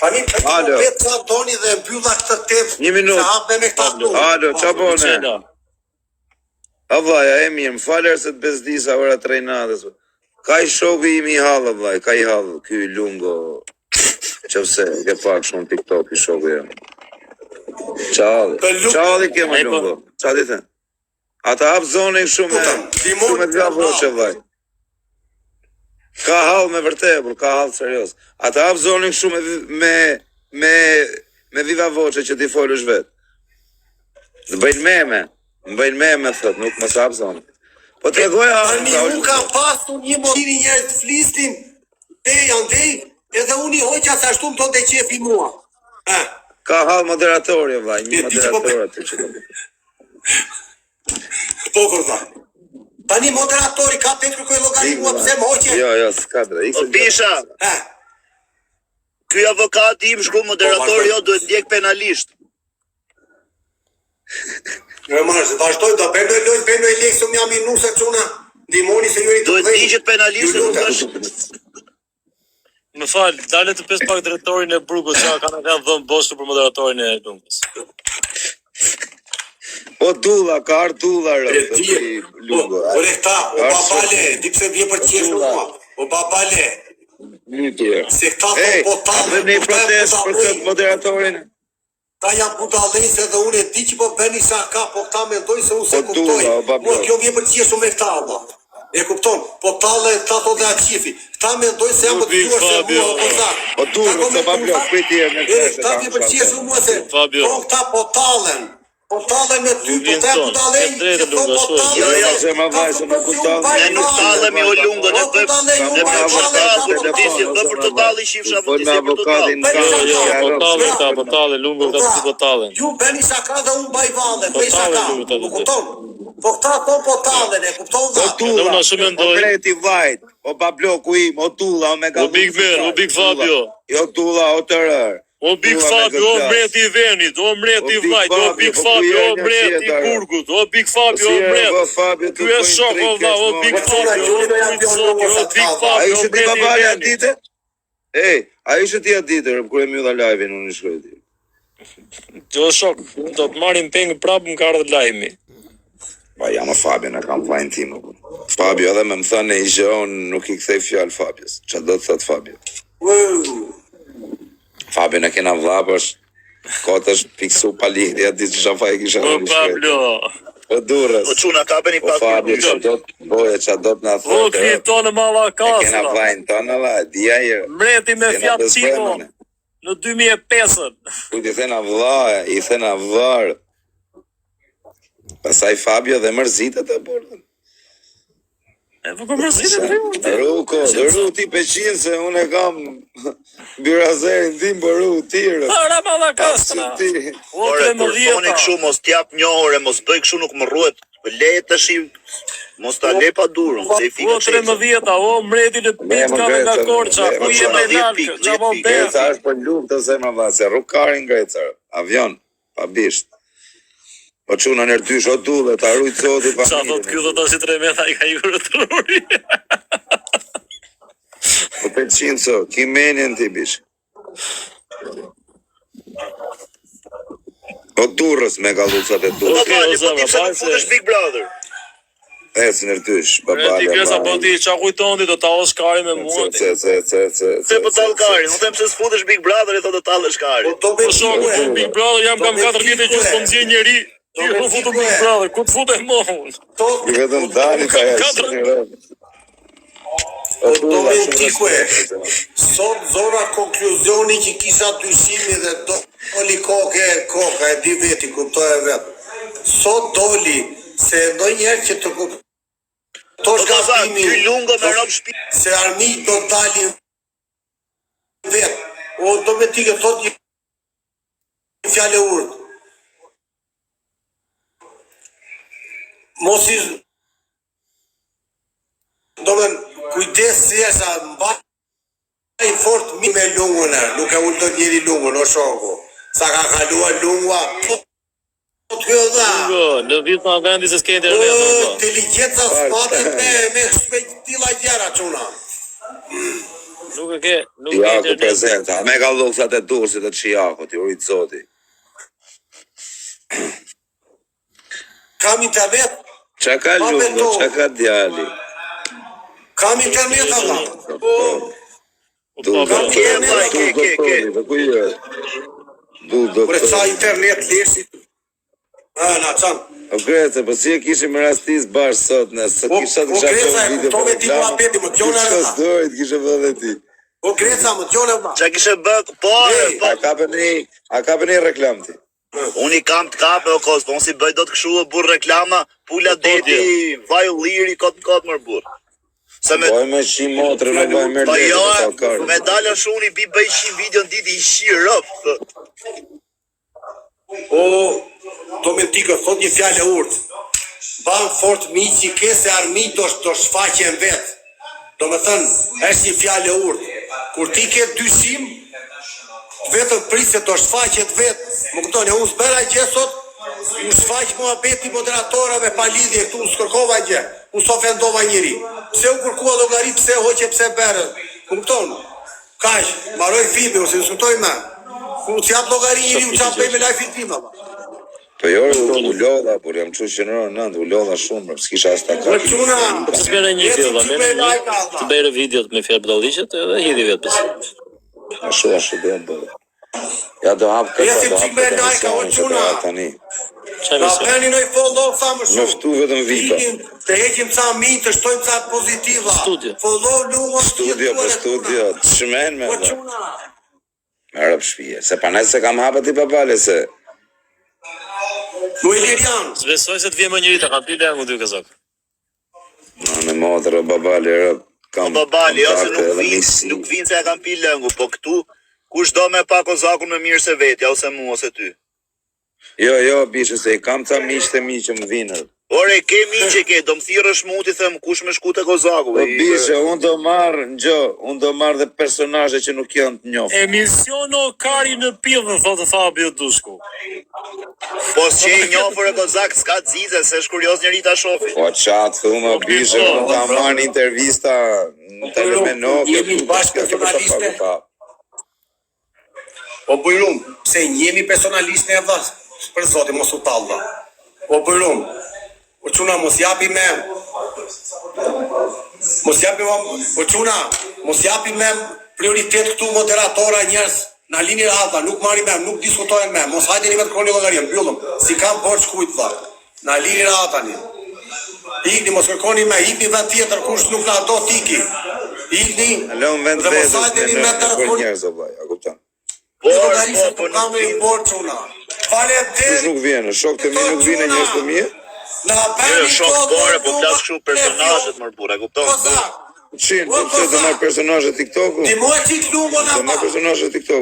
Tani vetë që doni dhe mbylla këtë temë. Një minutë. Se hapë me këta stu. Alo, qa bone? Avlaja, e mirë, më falër se të bezdisa ora 3 natës. Ka i shoku imi halë, avlaj, ka i halë, ky lungo. Qëfse, ke pak shumë TikTok i shoku jam. Qalli kema lungo. Qalli të? Ata hapë zonin shumë e të nga voqe, avlaj. Ka halë me vërtebur, ka halë serios. Ata hapë zonin shumë me viva voqe që ti folësh vetë. Dhe bëjnë meme, thët, nuk më sapë zonë. Po të regoja... Tani unë kam pasu një motiri njerës të flistin, andej, edhe unë i hoqa sa shtu më tonë të qefi mua. Ka halë moderatori, vaj, një moderator aty që të bëjnë. Po, kërda. Tani moderatori ka të kërkoj logari mua pëse më hoqe. Jo, s'ka dre. O Bisha, ky avokat im shku moderator jo duhet ndjek penalisht. Vazhdoj, do benoj lekë se më jam i nuse quna, ndimoni se juri të duhet digjet penalisht nuk është. Më falë, dalet të pes pak drejtorin e Brugës, që kanë dhëmë boshtu për moderatorin e Lungës. O Dula, ka arë Dula rëftë të Lungo. O rekta, o babale, di pse vje për qeshë mua, o babale. Se këta po talë, dhe një protest për të moderatorin. Ta jam budalej se dhe unë e di që po bëni sa ka, po këta me ndoj se unë se kuptoj. Mua kjo vje për qeshë me këta, Allah. E kupton, po talë ta to dhe aqifi. Këta me ndoj se jam për të duar se mua o pozak. O Dula, se Bablo, këti e në kërë. Këta vje për qeshë mua se, po këta po talën. Po talën me ty, po te budalej, që po talën. Jo, se ma vaj, se nuk ku talën. Ne nuk talëm i o Lungo, ne bëjmë për të talë i shifsha për të për të talë. Po talë, Lungo ka të po talën. Ju beni sa ka dhe unë baj vale, bëj sa ka, kupton? Po këta po talën, e kupton O dha. Tula, o Breti Vajt, o Babloku im, o Tula, o Mega O Big Ben, o Big Fabio. Jo Tula, o Tërër. O Big Fabio, o mreti i Venit, o mreti i Vajt, o Big Fabio, o mreti i Burgut, o Big Fabio, o mreti. Ky e shok, o Big Fabio, o Big Fabio, A ishe ti babali atë dite? A ishe ti atë dite, kërë e mjudha live-in, unë i shkoj ti. Jo shok, do të marim pengë prapë më ka ardhë lajmi. Ba jam o Fabio në kam plajnë timë. Fabio edhe me më thënë e i gjëon nuk i kthej fjallë Fabios. Qa do të thëtë Fabio? Fabio në kena vlapësh, kotë është piksu palihdi, ati që shafa e kisha O Pablo. O durës. O quna ka bëni pak. O Fabio që do të boje, që do të në thëtë. O këri tonë mala E kena kasra. plajnë tonë, la, dhja i... Mreti me fjatë qimo në 2005-ën. Kujt i thena vlarë. Pasaj Fabio dhe mërzitët e bërën. E po mërzitët e bërën. Ruko, dërru ti peqin se unë e kam birazerin tim për ru tire. Para mala kasra. O Ore, kur thoni 13-a. këshu, mos t'jap një ore, mos bëj këshu nuk më rruet. Leje të shi, mos t'a le pa durën, se i O fika 13-a, o mreti në pitkave nga Korça, ku je me nalkë, qa po Greca bërë. është për lumë të zemra vase, rukarin Greca, avion, pa bisht. Po quna nërtysh, o dule, ta rujtë zoti pa Qa thot kjo dhe ta si 3 metra i ka i kërë të ruri. Po peqin so, ki menjen ti bish. O durës me galucat e Po durës. vali, po ti pse nuk futesh Big Brother? E si nërtysh, babale, Ti kesa po ti qa kujton ti do ta o shkari me mua. Se po tallë karin, unë them se s'futesh Big Brother, e thotë të tallësh karin. Do Po shok, Big Brother jam kam 4 vite që s'po nxjerr njeri. Ti po futu Big Brother, ku të futem mo unë? I vetëm dani ka ja Do me ndikue, sot zora konkluzioni që kisha dyshimi dhe doli koka e di veti, kuptoj e vetë. Sot doli, se do njerë që të kuptosh gabimin, Ky Lungo me rob shtëpi. se armijt do dalin vetë, o do me tike thot një fjale urtë. Mos i do me kujdes si e sa mbaj fort mi me lungën e, nuk e ullë njëri lungën, o shoko. Sa ka kaluar lungua, po të hëdha. Në vit në vendi se s'ke internet. Inteligenca s'patet me shpejt tila gjera quna. Nuk e ke, nuk e Ja, ku internet. prezenta. Me ka luksat e dursit e qijakut, i urit zoti. Kam internet, Qa ka lumë, qa ka djali? kam internet Allah. Du doktori, ku je? Du Për ca doktori. internet leshi. Na çan. O Grece, po si e kishim me rastis bash sot, ne së kisha të kisha Grece, bërë video kuptove ti mua peti, më t'jone Kisha rëna. s'dojt, kisha vëlle ti. O Greca, më t'jone vëlla. Qa kishe bë, po, A ka për një reklam ti? unë i kam të kape o kos, po unë si bëj do të këshu e burë reklama, pula deti, vaju liri, kot mërë burë. Se me, Boj me shi motrë, me boj me pa lejtë, jo, me kalkarë. me dalën shuni, bi bëj 100 video në ditë, i shi rëp. O, Domentikë, thot një fjallë e urtë. Ban fort mi që kese armi do shfaqen vetë. Do me thënë, është një fjallë e urtë. Kur ti ke dyshim, vetëm prisë do shfaqet vetë. Më këtoni, unë s'bera gjë sot, unë shfaq mua beti moderatorave pa lidhje, këtu unë s'kërkova gjë, unë s'ofendova njëri. Pse u kërkua llogari, pse hoqe, pse berë. Më këtoni, kash, maroj filmi, ose në sëmtoj me. Ku t'jap llogari njëri, u qap bëj me lajfin tim, ama. Po jo, u lodha, por jam qu qenëror nëndë, u lodha shumë, s'kisha as ta Po ka. çuna, Të bëre një video, të bëre videot me fjalë budalliqet edhe hidhi vetë pse. Ashtu do të bëj. Ja do hap këtë, Jesi do hap çik me këtë lajka, o emisionin që çuna. ka tani. Çfarë Na mision? bëni noi follow sa më shumë. Nëftu vetëm vika. Të heqim ca mi, të shtojmë ca pozitiva. Studio. Follow lungo Studio për studio, të shmen me Po dhe. çuna. Me rëp shpije, se pa nëse kam hapët i papale se. Lu Ilirian. S'besoj se të vjen më njëri të kam pi lengu dy kazak. Në motër o babali rëp, kam Babali, ose kontakte edhe nuk misi. vinë se e kam pi lëngu, po këtu, kush do me pa kozakun me mirë se vetja, ose mu, ose ty. Jo, bishë se i kam ca miqë mi që më vinër. Ore, ke mi që ke, do më thirësh mu ti them kush me shku të kozaku. Po bishë, unë do marrë, unë do marrë dhe personazhe që nuk janë të njoftë. Emision o kari në pillë, thotë Fabio Dushku. Po që i njofër e kozak s'ka të zize, se është kurios njëri ta shofi. Po qatë, thumë, bishë, unë ta marrë një intervista në Telemenok. Jemi bashkë personaliste. O bujrum, pse jemi personaliste e vës, për zotin mos u talla. O bujrum, o çuna mos japi me. O çuna, mos japi me prioritet këtu moderatora njerëz. Na lini radha, nuk marrim me, nuk diskutojnë me. Mos hajde vetë koni llogarin, mbyllëm. Si kam borx kujt vë. Na lini radha tani. Ikni, mos kërkoni me, ikni vend tjetër, kush nuk na do tiki. Ikni. Alon vend dhe mos vetës hajdeni me në për telefon. njerëz o vllai, a kupton? Por, Llogarisë po, të kamë i borë çuna. Faleminderit. Kush nuk vjen, shok të mi nuk vjen njerëz të mi? Na Jo, bëni shok bore, po flas kështu personazhet më burra, kupton? Qin, po pse do marr personazhe TikToku? Ti mua çik lumon Do marr ata. personazhe TikToku.